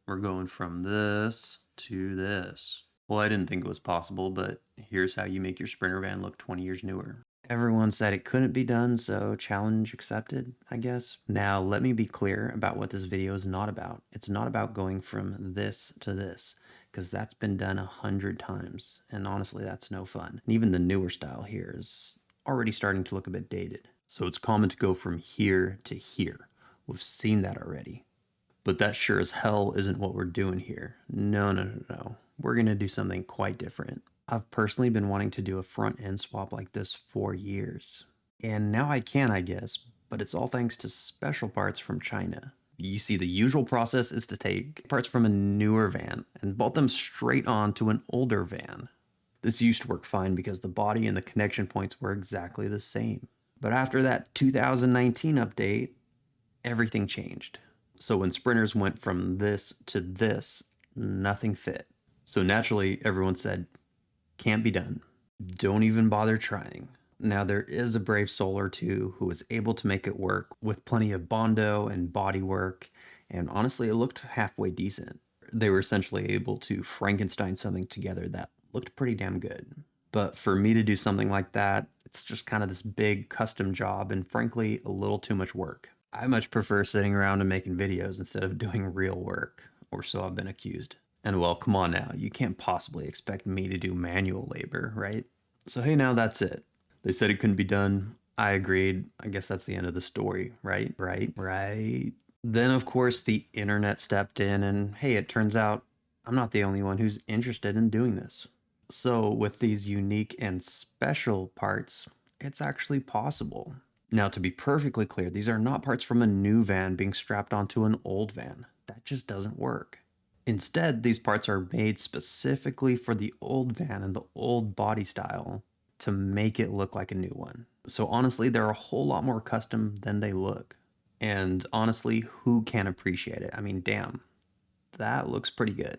We're going from this to this. Well, I didn't think it was possible, but here's how you make your Sprinter van look 20 years newer. Everyone said it couldn't be done, so challenge accepted, I guess. Now, let me be clear about what this video is not about. It's not about going from this to this, because that's been done 100 times, and honestly, that's no fun. And even the newer style here is already starting to look a bit dated. So it's common to go from here to here. We've seen that already. But that sure as hell isn't what we're doing here. No, no, no, no. We're going to do something quite different. I've personally been wanting to do a front end swap like this for years. And now I can, I guess, but it's all thanks to special parts from China. You see, the usual process is to take parts from a newer van and bolt them straight onto an older van. This used to work fine because the body and the connection points were exactly the same. But after that 2019 update, everything changed. So when sprinters went from this to this, nothing fit. So naturally, everyone said, can't be done. Don't even bother trying. Now there is a brave soul or two who was able to make it work with plenty of bondo and body work, and honestly, it looked halfway decent. They were essentially able to Frankenstein something together that looked pretty damn good. But for me to do something like that, it's just kind of this big custom job and frankly, a little too much work. I much prefer sitting around and making videos instead of doing real work, or so I've been accused. And well, come on now, you can't possibly expect me to do manual labor, right? So hey, now that's it. They said it couldn't be done. I agreed. I guess that's the end of the story, right? Right. Then, of course, the internet stepped in, and hey, it turns out I'm not the only one who's interested in doing this. So, with these unique and special parts, it's actually possible. Now, to be perfectly clear, these are not parts from a new van being strapped onto an old van. That just doesn't work. Instead, these parts are made specifically for the old van and the old body style to make it look like a new one. So honestly, they're a whole lot more custom than they look. And honestly, who can appreciate it? I mean, damn, that looks pretty good.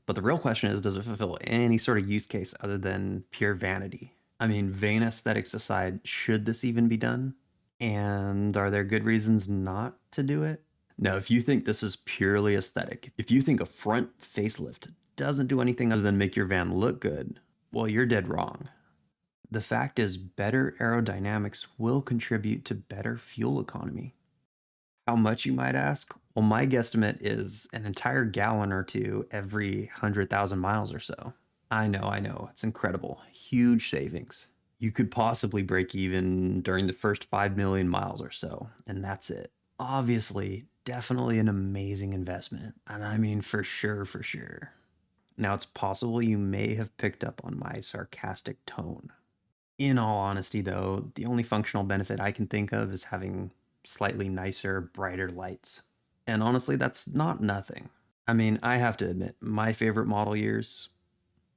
But the real question is, does it fulfill any sort of use case other than pure vanity? I mean, vain aesthetics aside, should this even be done? And are there good reasons not to do it? Now, if you think this is purely aesthetic, if you think a front facelift doesn't do anything other than make your van look good, well, you're dead wrong. The fact is, better aerodynamics will contribute to better fuel economy. How much, you might ask? Well, my guesstimate is an entire gallon or two every 100,000 miles or so. I know, it's incredible. Huge savings. You could possibly break even during the first 5 million miles or so, and that's it. Obviously, definitely an amazing investment, and I mean for sure, for sure. Now, it's possible you may have picked up on my sarcastic tone. In all honesty, though, the only functional benefit I can think of is having slightly nicer, brighter lights. And honestly, that's not nothing. I mean, I have to admit, my favorite model years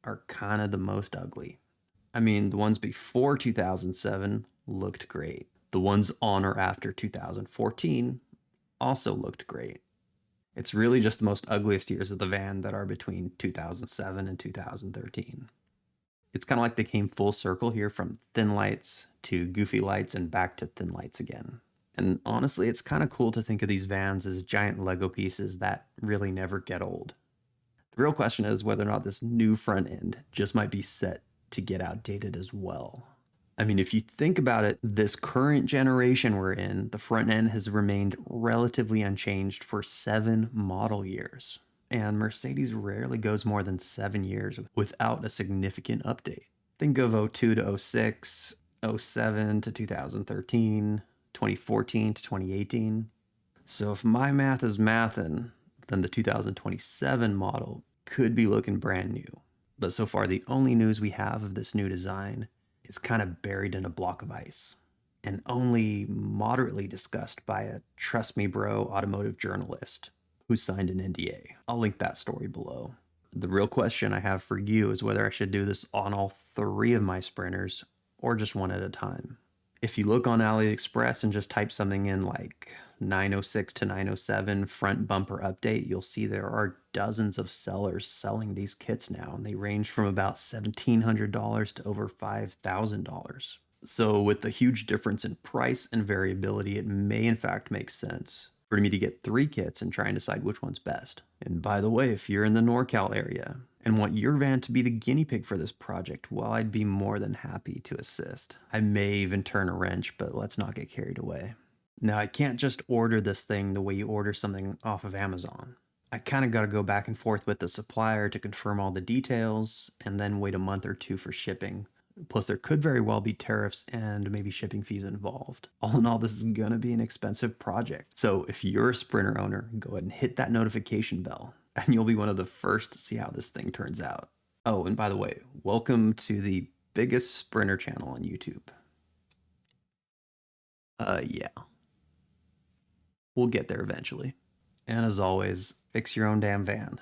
are kind of the most ugly. I mean, the ones before 2007 looked great. The ones on or after 2014 also looked great. It's really just the most ugliest years of the van that are between 2007 and 2013. It's kind of like they came full circle here from thin lights to goofy lights and back to thin lights again. And honestly, it's kind of cool to think of these vans as giant Lego pieces that really never get old. The real question is whether or not this new front end just might be set to get outdated as well. I mean, if you think about it, this current generation we're in, the front end has remained relatively unchanged for 7 model years. And Mercedes rarely goes more than 7 years without a significant update. Think of 02 to 06, 07 to 2013, 2014 to 2018. So if my math is mathin', then the 2027 model could be looking brand new. But so far, the only news we have of this new design is kind of buried in a block of ice and only moderately discussed by a trust me bro automotive journalist who signed an NDA. I'll link that story below. The real question I have for you is whether I should do this on all 3 of my sprinters or just one at a time. If you look on AliExpress and just type something in like 906 to 907 front bumper update, you'll see there are dozens of sellers selling these kits now, and they range from about $1,700 to over $5,000. So with the huge difference in price and variability, it may in fact make sense for me to get 3 kits and try and decide which one's best. And by the way, if you're in the NorCal area and want your van to be the guinea pig for this project, well, I'd be more than happy to assist. I may even turn a wrench, but let's not get carried away. Now, I can't just order this thing the way you order something off of Amazon. I kind of got to go back and forth with the supplier to confirm all the details and then wait a month or two for shipping. Plus, there could very well be tariffs and maybe shipping fees involved. All in all, this is going to be an expensive project. So if you're a Sprinter owner, go ahead and hit that notification bell, and you'll be one of the first to see how this thing turns out. Oh, and by the way, welcome to the biggest Sprinter channel on YouTube. Yeah. We'll get there eventually. And as always, fix your own damn van.